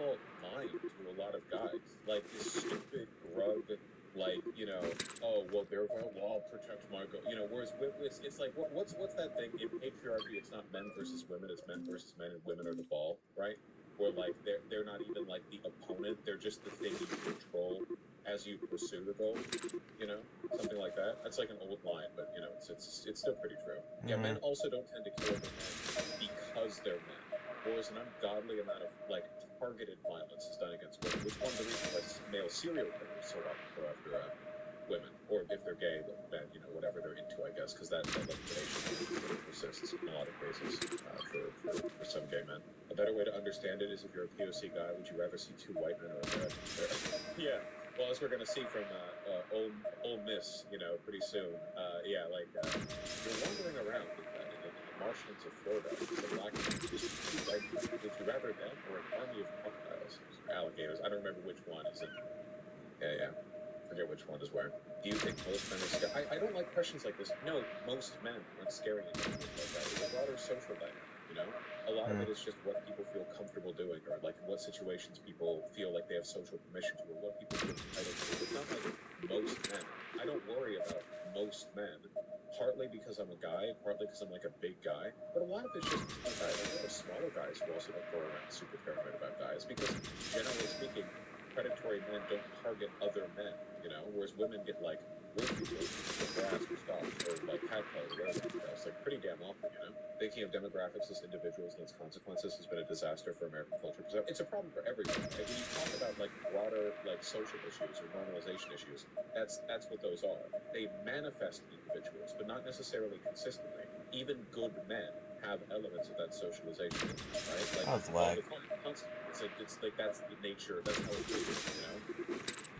default mind to a lot of guys. Like this stupid grug, like, oh, well, therefore, well, I'll protect my go. Whereas it's like, what's that thing in patriarchy? It's not men versus women, it's men versus men, and women are the ball, right? Where like they're not even like the opponent, they're just the thing you control as you pursue the goal. Something like that. That's like an old line, but it's still pretty true. Yeah, men also don't tend to kill other men because they're men. Whereas an ungodly amount of like targeted violence is done against women, which one of the reasons why male serial killers so often go after women, or if they're gay, then whatever they're into, I guess, because that like relation persists in a lot of cases for some gay men. A better way to understand it is if you're a POC guy, would you rather see two white men or a red? Yeah. Well, as we're going to see from Ole Miss, pretty soon, you're wandering around in the marshlands of Florida, the black would you rather them or an army of crocodiles, alligators? I don't remember which one is it. Yeah. Forget which one is where. Do you think most men are scared? I don't like questions like this. No, most men aren't scaring individuals like that. It's a broader social dynamic, A lot of it is just what people feel comfortable doing, or like what situations people feel like they have social permission to, or what people feel entitled to. It's not like most men. I don't worry about most men, partly because I'm a guy, partly because I'm like a big guy, but a lot of it's just smaller guys who also don't go around super paranoid about guys, because generally speaking, predatory men don't target other men, whereas women get like harassed or stalked or like catcalled or whatever else, like pretty damn often, Thinking of demographics as individuals and its consequences has been a disaster for American culture, because it's a problem for everyone, right? When you talk about like broader like social issues or normalization issues, that's what those are. They manifest individuals, but not necessarily consistently. Even good men have elements of that socialization, right? Like all the time, constantly. It's like that's the nature. That's how it is,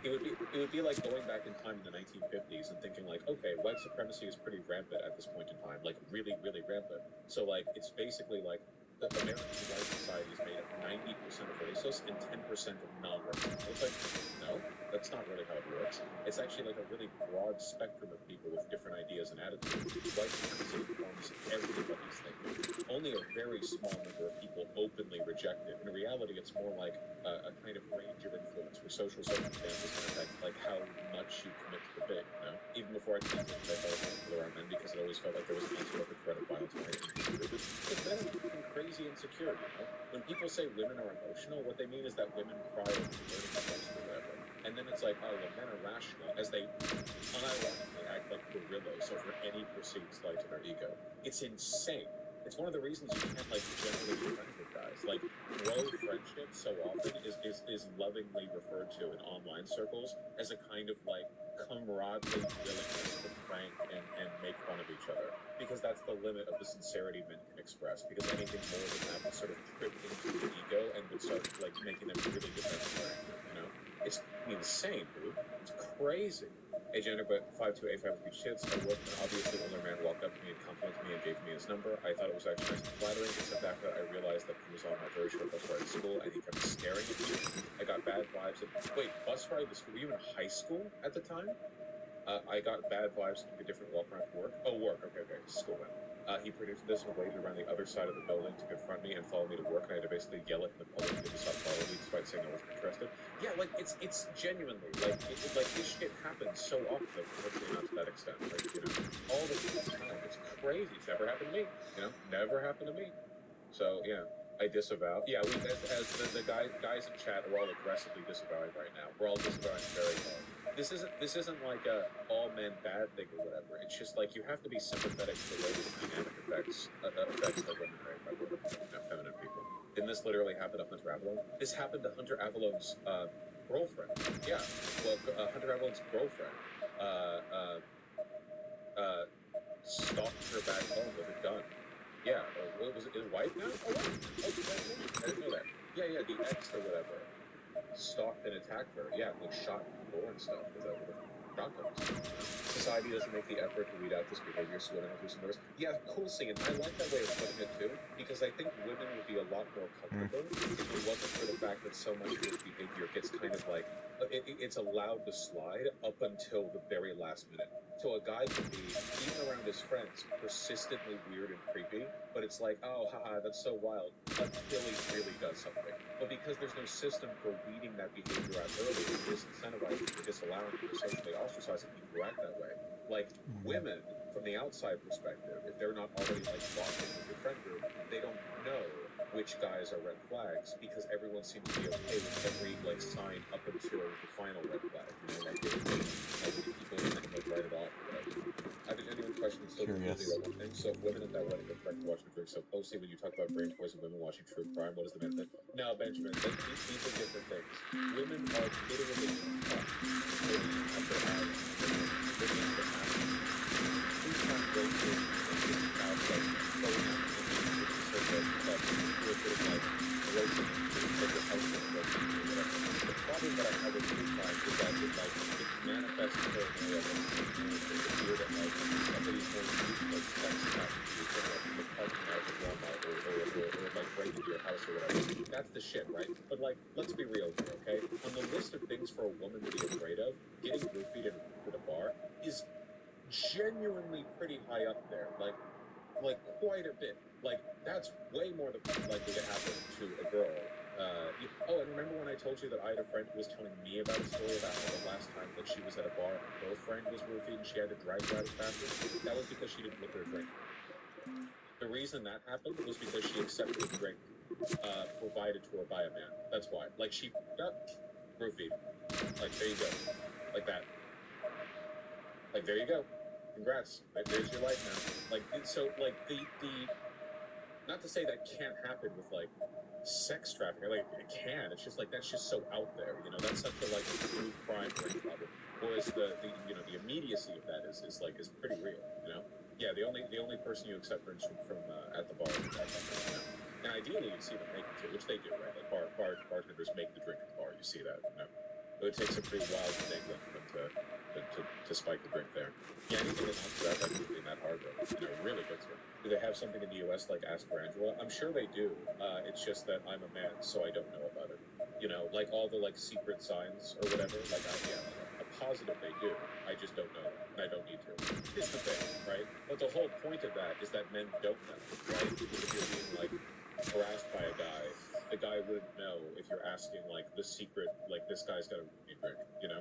It would be like going back in time in the 1950s and thinking like, okay, white supremacy is pretty rampant at this point in time, like really, really rampant. So like it's basically like the American white society is made up 90% of racists and 10% of non-racists. It's like, no, that's not really how it works. It's actually like a really broad spectrum of people with different ideas and attitudes. White supremacy informs everybody's thinking. Only a very small number of people openly reject it. In reality, it's more like a kind of range of influence where social circumstances can affect like how much you commit to the bit, Even before I transitioned, I felt comfortable around men because it always felt like there was an unspoken threat of violence or disagreement. Because men are fucking crazy insecure, When people say women are emotional, what they mean is that women cry over flirting with us or whatever. And then it's like, oh, well, men are rational, as they unironically act like gorillas over any perceived slight to their ego. It's insane. It's one of the reasons you can't like generally be friends with guys. Like bro friendship so often is lovingly referred to in online circles as a kind of like camaraderie willingness to prank and make fun of each other, because that's the limit of the sincerity men can express, because anything more than that would sort of trip into the ego and would start like making them really defensive, It's insane, dude. It's crazy. Hey, Jenner, but 52853 shits. I worked, an obviously older man walked up to me and complimented me and gave me his number. I thought it was actually nice and flattering, except after that I realized that he was on my very short bus ride to school and he kept staring at me. I got bad vibes. Wait, bus ride to school? Were you in high school at the time? I got bad vibes from a different walk around to work. Oh, work. Okay. School then. He predicted this and waited around the other side of the building to confront me and follow me to work. And I had to basically yell at him in public to stop following me, despite saying I wasn't interested. Yeah, like it's genuinely like like this shit happens so often. Hopefully not to that extent. Like all the time. It's crazy. It's never happened to me. Never happened to me. So yeah. I disavow. Yeah, as the guys in chat are all aggressively disavowing right now. We're all disavowing very hard. This isn't like a all men bad thing or whatever. It's just like you have to be sympathetic to the way this dynamic affects how women are by women, feminine people. Didn't this literally happen to Hunter Avalon? This happened to Hunter Avalon's girlfriend. Yeah, well, Hunter Avalon's girlfriend stalked her back home with a gun. Yeah, what was it? His wife now? Oh, wow. I didn't know that. Yeah, the ex or whatever stalked and attacked her. Yeah, like shot the door and stuff with a shotgun. Society doesn't make the effort to weed out this behavior, so women have to do some nervous. Yeah, cool scene. I like that way of putting it too, because I think women would be a lot more comfortable if it wasn't for the fact that so much of this behavior gets kind of like it's allowed to slide up until the very last minute. So a guy can be, even around his friends, persistently weird and creepy, but it's like, oh, haha, that's so wild, until he really does something. But because there's no system for weeding that behavior out early, you're disincentivizing, you're disallowing, you're socially ostracizing people who act that way. Like, women, from the outside perspective, if they're not already, like, locked in with your friend group, they don't know which guys are red flags because everyone seems to be okay with every, like, sign up until the final red flag, you know? Like, people kind of, like, write it off or whatever. I have a genuine question and still completely Curious. relevant thing. So if women at that wedding are correct to watch the drink so closely, when you talk about brain poison women watching true crime, what is the benefit? Now, Benjamin, these are different things. Women are literally caught looking at their eyes, looking at their actions. Please not go through and about like going out and being so that you're a bit of like roasting like your husband or whatever. The problem that I have with true crime is that it manifests paranoia and the fear that like somebody's going to like sex traffic you or like parking out of Walmart or like break into your house or whatever. That's the shit, right? But like, let's be real here, okay? On the list of things for a woman to be afraid of, getting roofied at a bar is genuinely pretty high up there. Like quite a bit. Like that's way more than likely to happen to a girl. Oh, and remember when I told you that I had a friend who was telling me about a story about how the last time that she was at a bar and her friend was roofied and she had to drag her out of the bathroom? That was because she didn't look at her drink. The reason that happened was because she accepted a drink provided to her by a man. That's why. Like she got roofied. Like there you go. Like that. Like there you go. Congrats. Like, there's your life now. Like so like the not to say that can't happen with like sex trafficking. Like it can. It's just like that's just so out there. You know, that's such a like a true crime ring problem. Whereas the you know the immediacy of that is pretty real. You know. Yeah, the only person you accept drinks from at the bar is the bartender. You know. And ideally, you'd see them make it too, which they do, right? Like bartenders make the drink at the bar. You see that. You know. It would take some pretty wild finagling for them to spike the drink there. Yeah, anything that knocks it out by moving that hard, though, you know, really gets you. Do they have something in the U.S. like Ask for Angela? I'm sure they do. It's just that I'm a man, so I don't know about it. You know, like all the like secret signs or whatever. Like, I'm positive they do. I just don't know, and I don't need to. It's the thing, right? But the whole point of that is that men don't know, right? Because if you're being like harassed by a guy, the guy wouldn't know if you're asking like the secret, like this guy's got a drink, you know?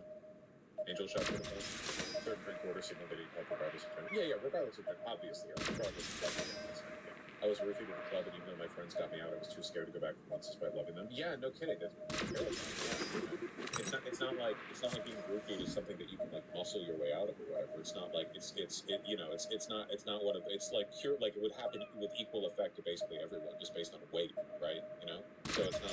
Angel shot for the phone. Certain drink order signal they need help regardless of drink. Yeah, regardless of drink, obviously. Regardless of drink, yeah. I was roofied at the club, and even though my friends got me out, I was too scared to go back for months despite loving them. Yeah, no kidding. That's terrifying. Yeah. It's not like being roofied is something that you can like muscle your way out of or whatever. It's not like it's not one of it's like pure like it would happen with equal effect to basically everyone just based on weight, right? You know, so it's not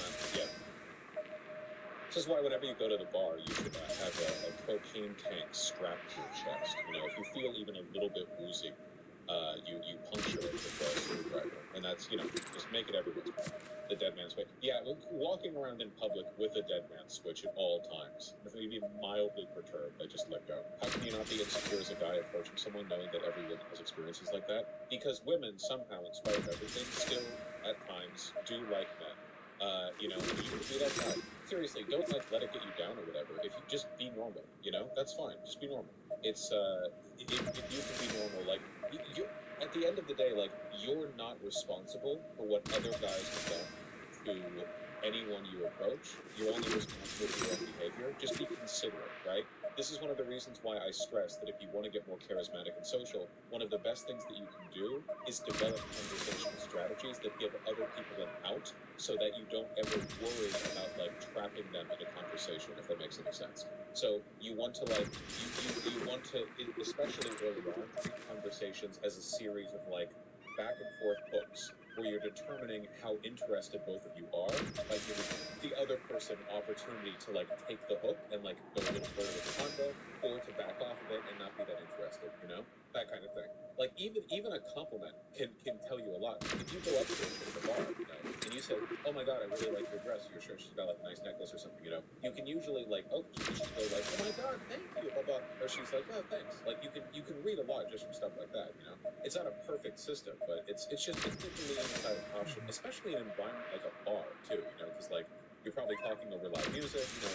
This is why whenever you go to the bar, you should have a propane tank strapped to your chest. You know, if you feel even a little bit woozy, you puncture it with a screwdriver, and that's just make it everyone's problem. The dead man switch. Yeah, walking around in public with a dead man switch at all times. If you be mildly perturbed, I just let go. How can you not be insecure as a guy approaching someone knowing that every woman has experiences like that? Because women somehow, in spite of everything, still at times do like men. And you can be that guy. Seriously, don't like let it get you down or whatever. If you just be normal, that's fine. Just be normal. It's if you can be normal, like you at the end of the day, like you're not responsible for what other guys have done to anyone you approach. You're only responsible for your own behavior. Just be considerate, right? This is one of the reasons why I stress that if you want to get more charismatic and social, one of the best things that you can do is develop conversational strategies that give other people an out so that you don't ever worry about like trapping them in a conversation, if that makes any sense. So you want to you want to, especially early on, treat conversations as a series of like back and forth hooks where you're determining how interested both of you are by giving the other person opportunity to like take the hook and like go a little further with the convo, or to back off of it and not be that interested, you know, that kind of thing. Like even a compliment can tell you a lot. If you go up to a chick at the bar, you know, and you say, "Oh my God, I really like your dress, your shirt. She's got like a nice necklace or something," you know, you can usually like, oh, she go like, "Oh my God, thank you," blah blah, or she's like, "Oh, thanks." Like you can read a lot just from stuff like that, you know. It's not a perfect system, but it's just it's good to lean inside of caution, especially in an environment like a bar too, you know, because like you're probably talking over loud music, you know,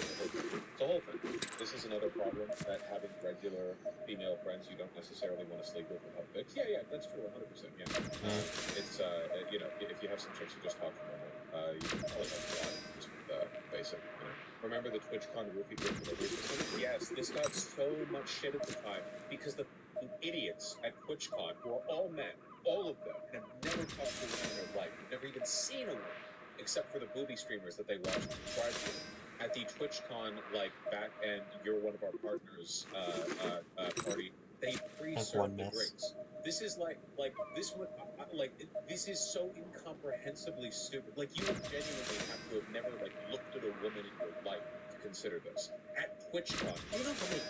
it's a whole thing. This is another problem, that having regular female friends you don't necessarily want to sleep with have pics. Yeah, that's true, 100%. Yeah, it's you know, if you have some chicks who just talk normal, you can probably help a lot just with basic, you know. Remember the TwitchCon roofie drink delivery system? Yes, this got so much shit at the time because the idiots at TwitchCon, who are all men, all of them, have never talked to a woman in their life, never even seen a woman, except for the booby streamers that they watch and subscribe to. At the TwitchCon, like back end, you're one of our partners party, they pre-serve the drinks. This is like this would this is so incomprehensibly stupid. Like you would genuinely have to have never like looked at a woman in your life to consider this. At TwitchCon, do you know how many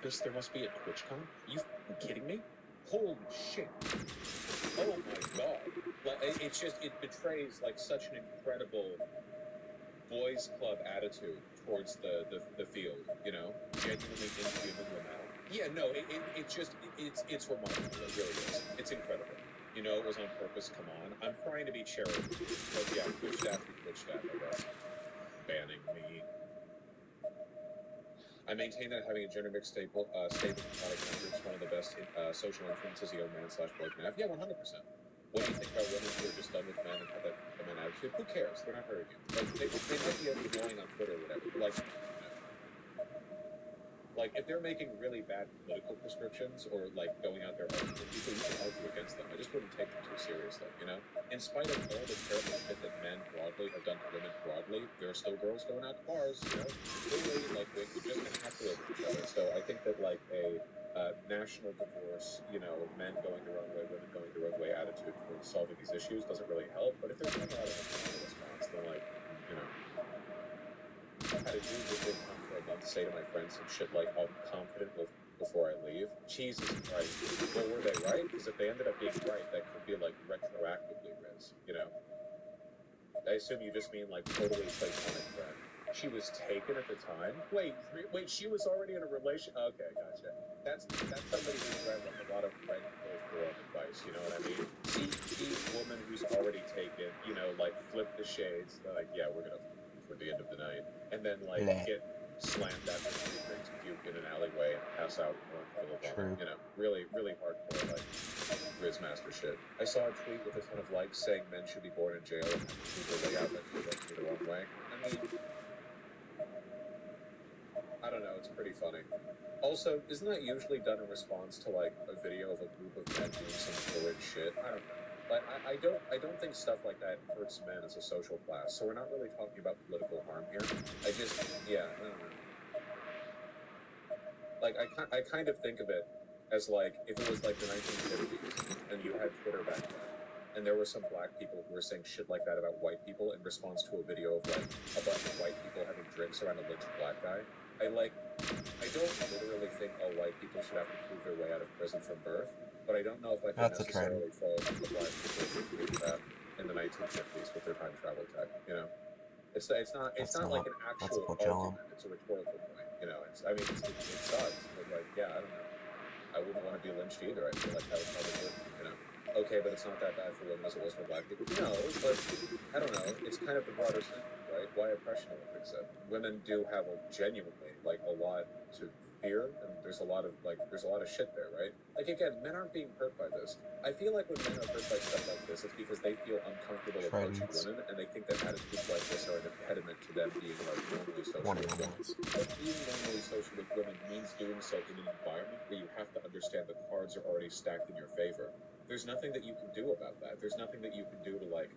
there must be at TwitchCon? Are you kidding me? Holy shit! Oh my God! Like it's just it betrays like such an incredible boys club attitude towards the field, you know, genuinely inhuman amount. Yeah, no, it's remarkable. It really is. It's incredible. You know, it was on purpose. Come on, I'm trying to be charitable, but yeah, Twitch staff, I guess. Banning me. I maintain that having a gender mixed stable platonic group is one of the best social influences a young man / boy can have. Yeah, 100%. What do you think about women who are just done with men and have that man attitude? Who cares? They're not hurting you. Like they might be annoying on Twitter or whatever, but like if they're making really bad political prescriptions or like going out there arguing with people, you can argue against them. I just wouldn't take them too seriously, you know? In spite of all the terrible shit that men broadly have done to women broadly, there are still girls going out to bars, you know? Clearly, like we're just gonna have to live with each other. So I think that like a national divorce, you know, men going their own way, women going their own way attitude towards solving these issues doesn't really help. But if they're coming out of a response, then like, you know, I had a dude within for a month say to my friends some shit like, "I'm confident before I leave." Jesus Christ. Well, were they right? Because if they ended up being right, that could be like retroactively Riz, you know? I assume you just mean like totally platonic friend. She was taken at the time? Wait, she was already in a relation? Okay, gotcha. That's somebody who's read like a lot of red pill forum advice, you know what I mean? See woman who's already taken, you know, like flip the shades, like, yeah, we're gonna for the end of the night, and then like get slammed after 3 drinks, puke in an alleyway, and pass out in a puddle of vomit. You know, really hardcore like Rizzmaster shit. I saw a tweet with a ton of likes saying men should be born in jail and have to prove their way out. That shit rubs me the wrong way. I mean, I don't know. It's pretty funny. Also, isn't that usually done in response to like a video of a group of men doing some horrid shit? I don't know. But I don't think stuff like that hurts men as a social class. So we're not really talking about political harm here. I just, yeah, I don't know. Like I kind of think of it as like if it was like the 1950s and you had Twitter back then, and there were some black people who were saying shit like that about white people in response to a video of like a bunch of white people having drinks around a lynched black guy. I don't literally think all white people should have to prove their way out of prison from birth, but I don't know if I could necessarily fault the black people who were doing that in the 1950s with their time travel tech. You know, it's not like an actual argument. It's a rhetorical point. You know, it sucks, but like, yeah, I don't know. I wouldn't want to be lynched either. I feel like that would probably hurt, you know. Okay, but it's not that bad for women as it was for black people. No, but I don't know. It's kind of the broader sentiment, right? Why oppression Olympics? Women do have genuinely like a lot to fear, and there's a lot of shit there, right? Like again, men aren't being hurt by this. I feel like when men are hurt by stuff like this, it's because they feel uncomfortable approaching women, and they think that attitudes like this are an impediment to them being like normally social with women. But being normally social with women means doing so in an environment where you have to understand the cards are already stacked in your favor. There's nothing that you can do about that. There's nothing that you can do to like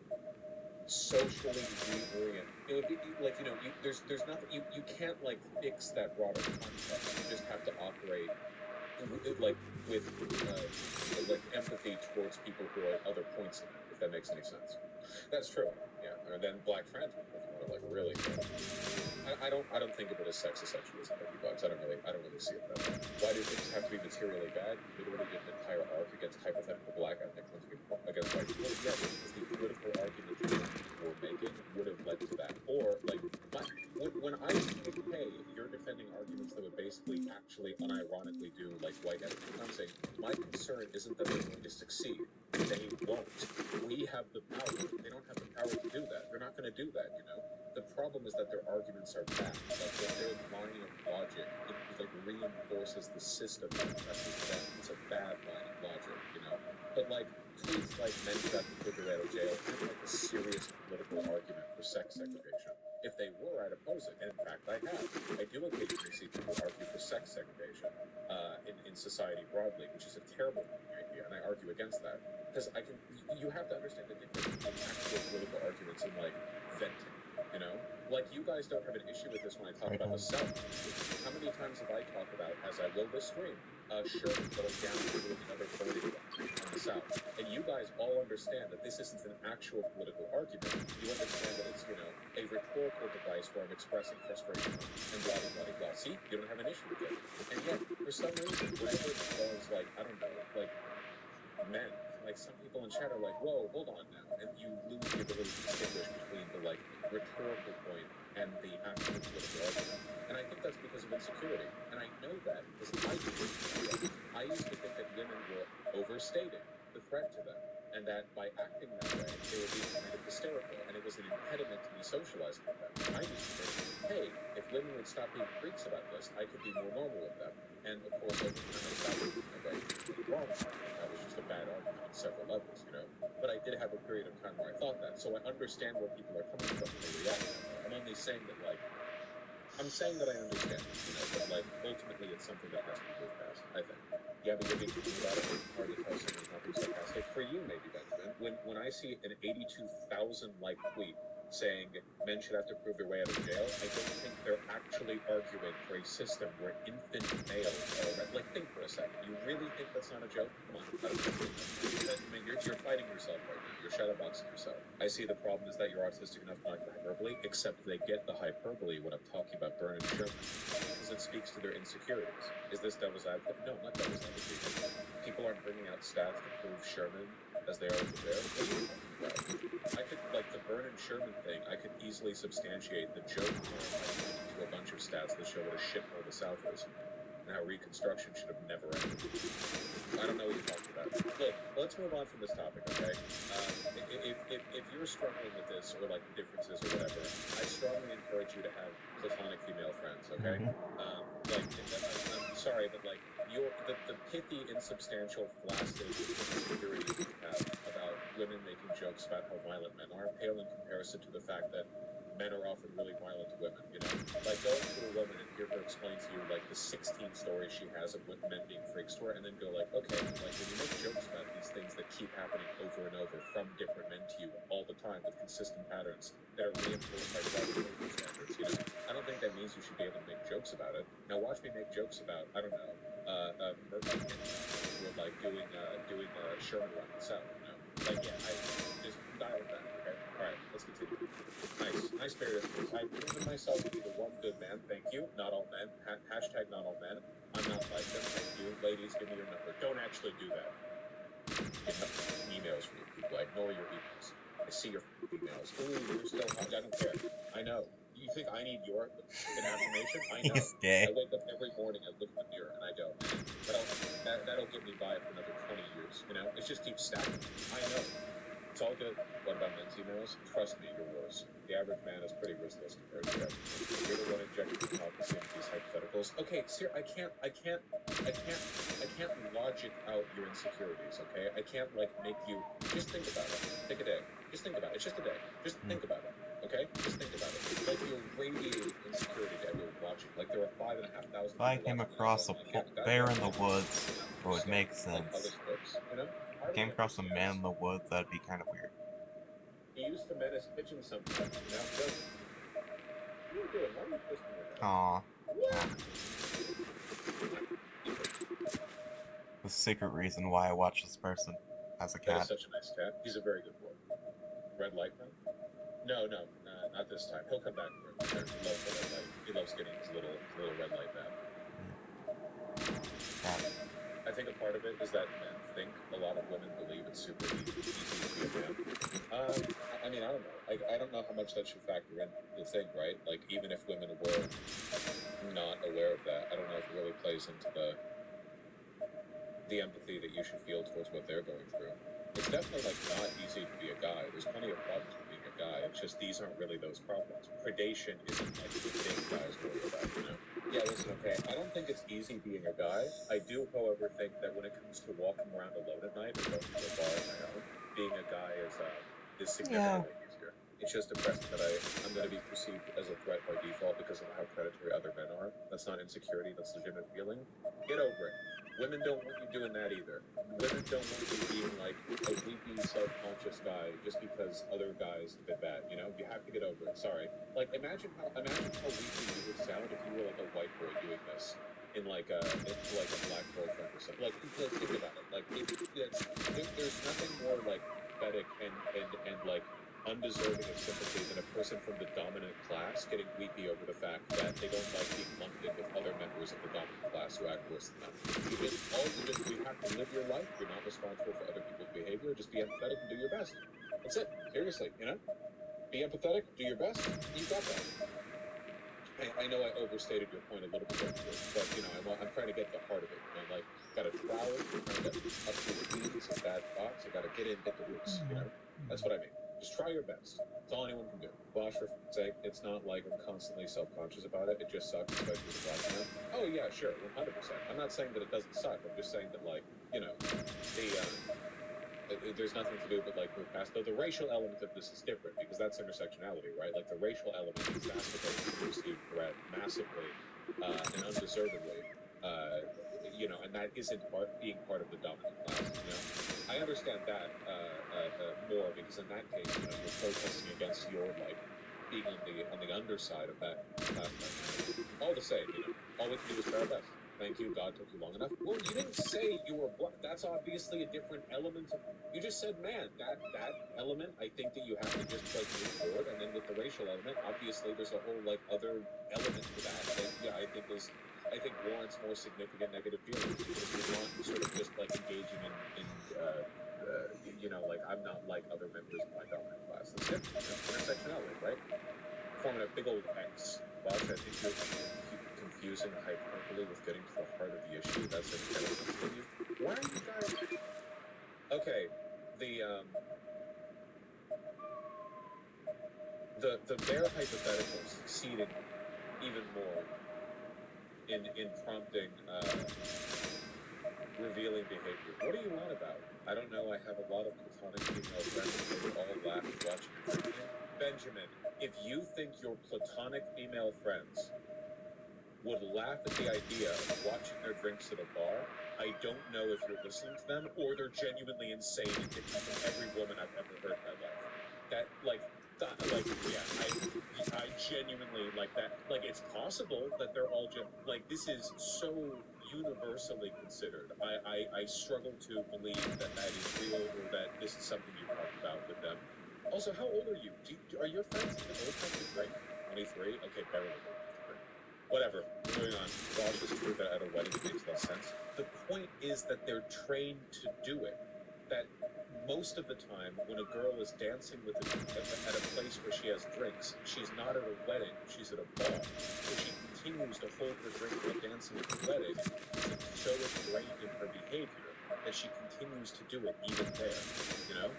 socially reorient. It would be like, you know, there's nothing you can't like fix that broader context. You just have to operate like with like empathy towards people who are at other points in it, if that makes any sense. That's true. Yeah, or then black trans people, if you want to like really I don't think of it as sex essentialism, bugs. I don't really see it that way. Why do things have to be materially bad? You literally did an entire arc against hypothetical black ethnic against white people. Yeah, because the political argument that you were making would have led to that. Or like when I say, hey, you're defending arguments that would basically actually unironically do like white ethnic cleansing, my concern isn't that they're going to succeed. They won't. We have the power. They don't have the power to do that. They're not going to do that, you know? The problem is that their arguments are bad. Like their line of logic, it like reinforces the system that oppresses them. It's a bad line of logic, you know? But like tweets like men should have to figure out of jail aren't like a serious political argument for sex segregation. If they were, I'd oppose it. And in fact, I have. I do occasionally see people argue for sex segregation in society broadly, which is a terrible idea, and I argue against that. Because you have to understand the difference between actual political arguments and like venting. You know, like you guys don't have an issue with this when I talk about the South. How many times have I talked about, as I will this stream, Sherman going down to another voting on the South? And you guys all understand that this isn't an actual political argument. You understand that it's, you know, a rhetorical device where I'm expressing frustration and blah, blah, blah, blah. See, you don't have an issue with it. And yet, for some reason, whenever it involves, like, I don't know, like, men, like some people in chat are like, whoa, hold on now, and you lose the ability to distinguish between the like rhetorical point and the actual political argument. And I think that's because of insecurity. And I know that because I used to think that women were overstating the threat to them, and that by acting that way, they were being kind of hysterical, and it was an impediment to me socializing with them. I used to think, hey, if women would stop being freaks about this, I could be more normal with them. And of course, over time, I stopped thinking that way. Wrong. That was just a bad argument on several levels, you know. But I did have a period of time where I thought that, so I understand where people are coming from when they react. I'm only saying that, like, I'm saying that I understand, you know, but like ultimately it's something that has to be moved past, I think. Yeah, but you're being cool about it. It's hard to tell someone's not being sarcastic. For you, maybe, Benjamin. When I see an 82,000 like tweet saying men should have to prove their way out of jail, I don't think they're actually arguing for a system where infant males are like, think for a second. You really think that's not a joke? Come on, I mean, you're fighting yourself right now. You're shadowboxing yourself. I see the problem is that you're autistic enough not to hyperbole, except they get the hyperbole when I'm talking about Byrne and Sherman, because it speaks to their insecurities. Is this devil's advocate? No, not devil's advocate. People aren't bringing out stats to prove Sherman as they are over there. What are you talking about? I could, like the Byrne and Sherman thing, I could easily substantiate the joke to a bunch of stats that show what a shithole the South is, and how Reconstruction should have never ended. I don't know what you're talking about. Look, let's move on from this topic, okay? If you're struggling with this, or like the differences or whatever, I strongly encourage you to have platonic female friends, okay? I'm sorry, but like the pithy, insubstantial, flaccid insecurities you have about women making jokes about how violent men are pale in comparison to the fact that men are often really violent to women, you know? Like, going to a woman and hear her explain to you, like, the 16 stories she has of men being freaks to her, and then go, like, okay, like, when you make jokes about these things that keep happening over and over from different men to you all the time with consistent patterns that are reinforced by private standards, you know? I don't think that means you should be able to make jokes about it. Now, watch me make jokes about, I don't know, Murphy and who are, like, doing Sherman around the South, you know? Like, yeah, I just dial it back, okay? Alright, let's continue. Nice spirit. I've proven myself to be the one good man. Thank you. Not all men. Hashtag not all men. I'm not like them. Thank you. Ladies, give me your number. Don't actually do that. Get emails from you people. I ignore your emails. I see your emails. Ooh, you're still hot. I don't care. I know. You think I need your affirmation? I know. He's gay. I wake up every morning, I look in the mirror, and I go, that'll get me by for another 20 years. You know? It just keeps stacking. I know. It's all good. What about men's emails? Trust me, you're worse. The average man is pretty riskless compared to that. You're the one injecting hypocrisy into these hypotheticals. Okay, sir, I can't logic out your insecurities, okay? I can't, like, make you... Just think about it. Take a day. Just think about it. It's just a day. Just think about it, okay? Just think about it. Like, you're radiating insecurity to everyone watching. Like, there are 5,500 If I came across a bear in the woods, it would make sense. You know? If I came across a man in the woods, that'd be kind of weird. He used to menace pigeons sometimes. Now he doesn't. What are you doing? Why are you twisting your head? Aww. What? The secret reason why I watch this person as a That is cat. such a nice cat. He's a very good boy. Red light pen? No. not this time. He'll come back for it. He loves the red light. He loves getting his little red light back. I think a part of it is that men think a lot of women believe it's super easy to be a man. I mean, I don't know. I don't know how much that should factor in the thing, right? Like, even if women were not aware of that, I don't know if it really plays into the empathy that you should feel towards what they're going through. It's definitely, like, not easy to be a guy. There's plenty of problems with being a guy. It's just these aren't really those problems. Predation isn't, like, the thing guys worry about, you know? Yeah, listen, okay, I don't think it's easy being a guy. I do, however, think that when it comes to walking around alone at night or going to a bar on my own, being a guy is significantly easier. It's just depressing that I'm going to be perceived as a threat by default because of how predatory other men are. That's not insecurity, that's legitimate feeling. Get over it. Women don't want you doing that either. Women don't want you being like a weepy, self-conscious guy just because other guys have been bad, you know? You have to get over it. Sorry. Like, imagine how weepy you would sound if you were like a white boy doing this in like a black girlfriend or something. Like think about it. Like there's nothing more like pathetic and like undeserving of sympathy than a person from the dominant class getting weepy over the fact that they don't like being lumped in with other members of the dominant class who act worse than them. You have to live your life. You're not responsible for other people's behavior. Just be empathetic and do your best. That's it. Seriously, you know? Be empathetic, do your best. You got that. I know I overstated your point a little bit there, but you know, I'm trying to get to the heart of it. You know, like, got to trowel, you're trying to get up through the weeds and bad thoughts. You got to get in, get the roots. You know, that's what I mean. Just try your best. That's all anyone can do. Bosh, for sake, it's not like I'm constantly self-conscious about it. It just sucks, especially with black men. Oh yeah, sure, 100%. I'm not saying that it doesn't suck. I'm just saying that, like, you know, there's nothing to do but like move past. Though the racial element of this is different because that's intersectionality, right? Like the racial element exacerbates the perceived threat massively and undeservedly. You know, and that isn't being part of the dominant class. You know, I understand that more because in that case, you know, you're protesting against your like being on the underside of that class dynamic. All the same, you know, all we can do is try our best. Thank you, God took you long enough. Well, you didn't say you were black. That's obviously a different element of. You just said, man, that element. I think that you have to just like move forward, and then with the racial element, obviously there's a whole like other element to that. Yeah, I think warrants more significant negative feelings because you're not sort of just like engaging in you know, like I'm not like other members of my dominant class. That's different. You know, intersectionality, right? Forming a big old X. Watch, I think you're confusing hyperbole with getting to the heart of the issue. That's an intelligence thing. Why are you guys? Okay, the bare hypothetical succeeded even more in prompting revealing behavior. What do you want about? I don't know. I have a lot of platonic female friends and they would all laugh watching you drinking. Benjamin, if you think your platonic female friends would laugh at the idea of watching their drinks at a bar, I don't know if you're listening to them or they're genuinely insane and different from every woman I've ever heard in my life. That, yeah, I genuinely, like, that, like, it's possible that they're all just, like, this is so universally considered. I struggle to believe that that is real or that this is something you talked about with them. Also, how old are you? Are your friends even old enough to drink? 23? Okay, barely old enough to drink. Whatever. Moving on. Bosh is true that at a wedding it makes less sense. The point is that they're trained to do it. That most of the time, when a girl is dancing with at a place where she has drinks, she's not at a wedding, she's at a bar. So she continues to hold her drink while dancing at the wedding. It's so ingrained in her behavior that she continues to do it even there. You know?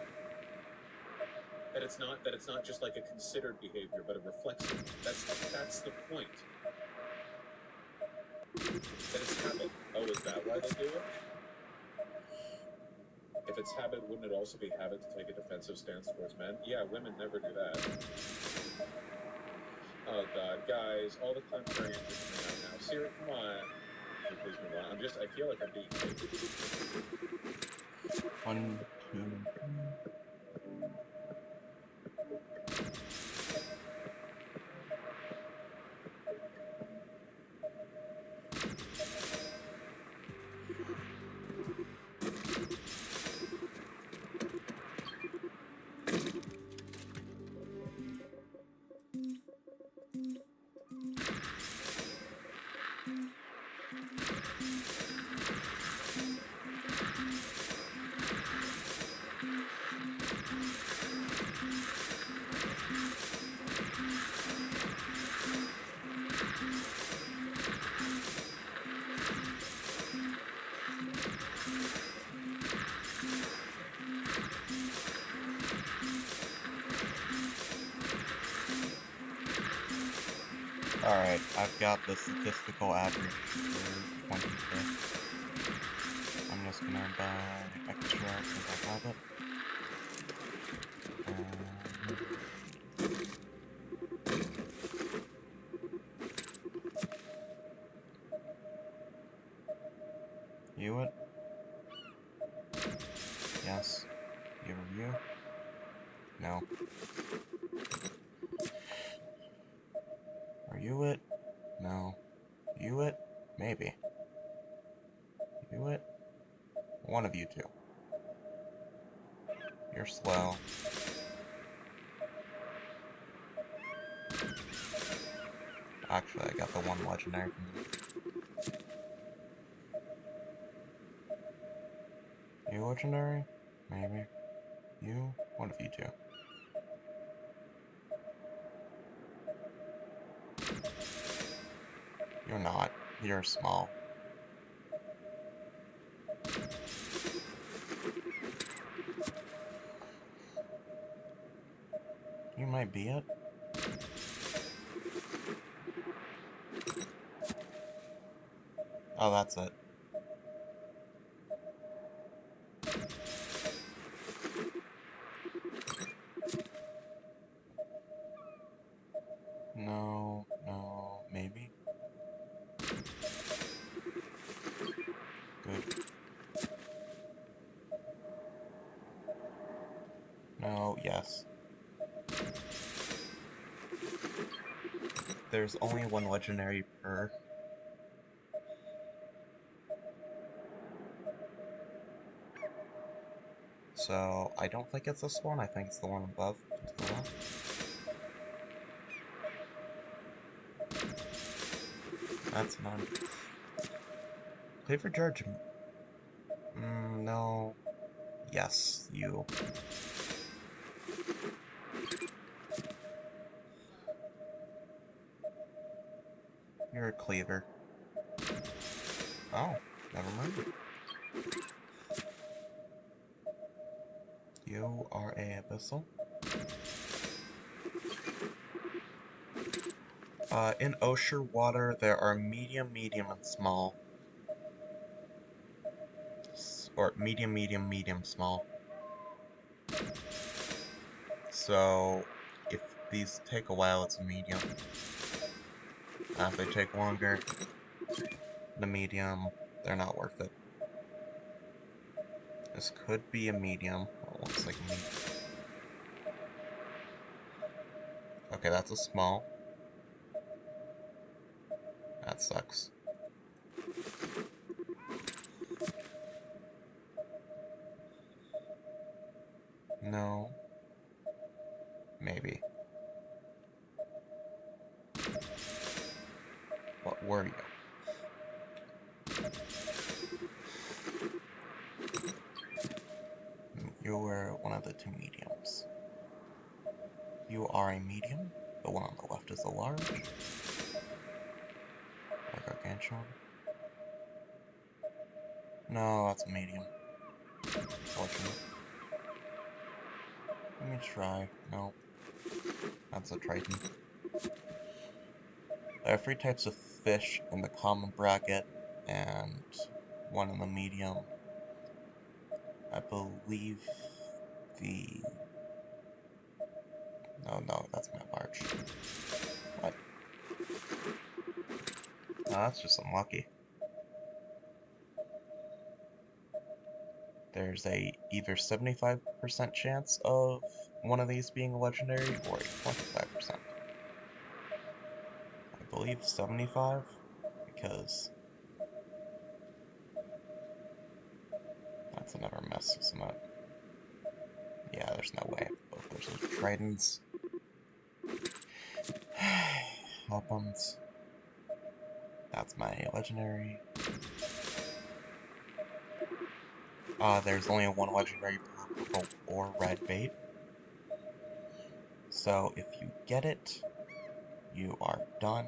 That it's not just like a considered behavior, but a reflexive. That's the point. That it's habit. Oh, is that why they do it? If it's habit, wouldn't it also be habit to take a defensive stance towards men? Yeah, women never do that. Oh God, guys, all the contrarians are coming out now. Siri, come on. Please move on. I feel like I'm being fake. 1, 2. Alright, I've got the statistical average for 20k. I'm just gonna buy extra since I have it. You it? Yes. You review? No. Are you it? No. You it? Maybe. You it? One of you two. You're slow. Actually, I got the one legendary from you. You legendary? Maybe. You? One of you two. You're not. You're small. You might be it. Oh, that's it. No, no, maybe. Good. No, yes. There's only one legendary per. So, I don't think it's this one, I think it's the one above, to the left. That's none. Play for judgment. No. Yes, you. You're a cleaver. Oh, never mind. You are a abyssal. In Osher water, there are medium, medium, and small. Or medium, medium, medium, small. So, if these take a while, it's a medium. If they take longer, the medium, they're not worth it. This could be a medium. Oh, looks like a medium. Okay, that's a small. That sucks. No. Maybe. What were you? You were one of the two mediums. You are a medium. The one on the left is a large. Or gargantuan. No, that's a medium. Unfortunate. Let me try. No. That's a triton. There are 3 types of fish in the common bracket, and 1 in the medium. I believe the... No, that's my large. What? No, that's just unlucky. There's a either 75% chance of one of these being a legendary, or a 25%. I believe 75, because that's another messes them up. Yeah, there's no way. Both those are tritons. Happens. That's my legendary. There's only one legendary per purple or red bait. So if you get it, you are done.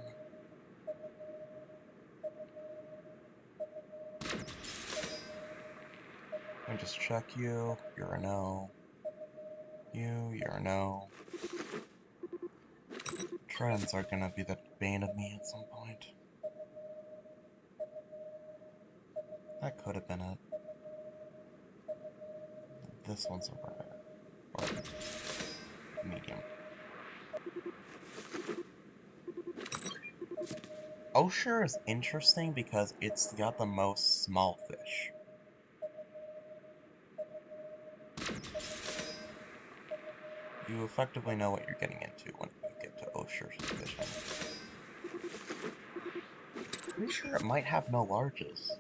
Let me just check you. You're a no. You're a no. Trends are gonna be the bane of me at some point. That could have been it. This one's a rare. Or medium. Osher is interesting because it's got the most small fish. You effectively know what you're getting into when you get to Osher fishing. Pretty sure it might have no larges.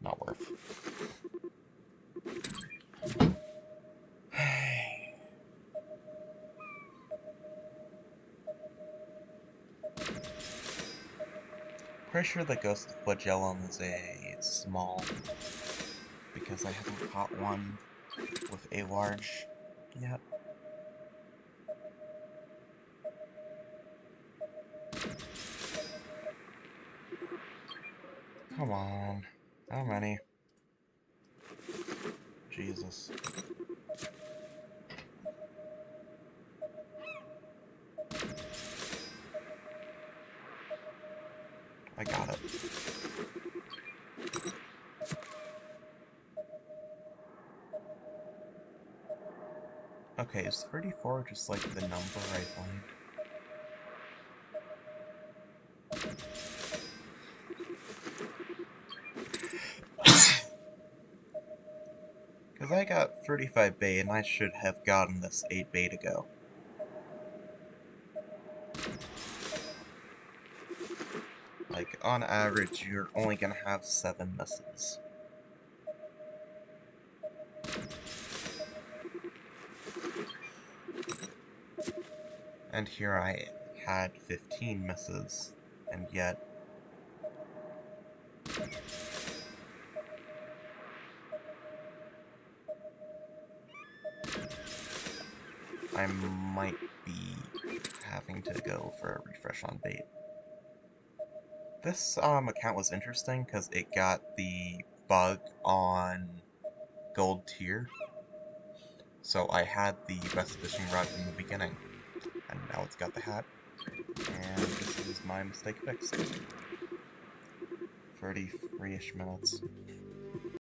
Not worth. Pretty sure the Ghost Flagellum is a small, because I haven't caught one with a large yet. Come on. How many? Jesus. I got it. Okay, is 34 just like the number I find? Because I got 35 bait and I should have gotten this 8 bait ago. Like, on average, you're only gonna have 7 misses. And here I had 15 misses, and yet I might be having to go for a refresh on bait. This account was interesting because it got the bug on gold tier, so I had the best fishing rod from the beginning, and now it's got the hat, and this is my mistake fixed. 33-ish minutes.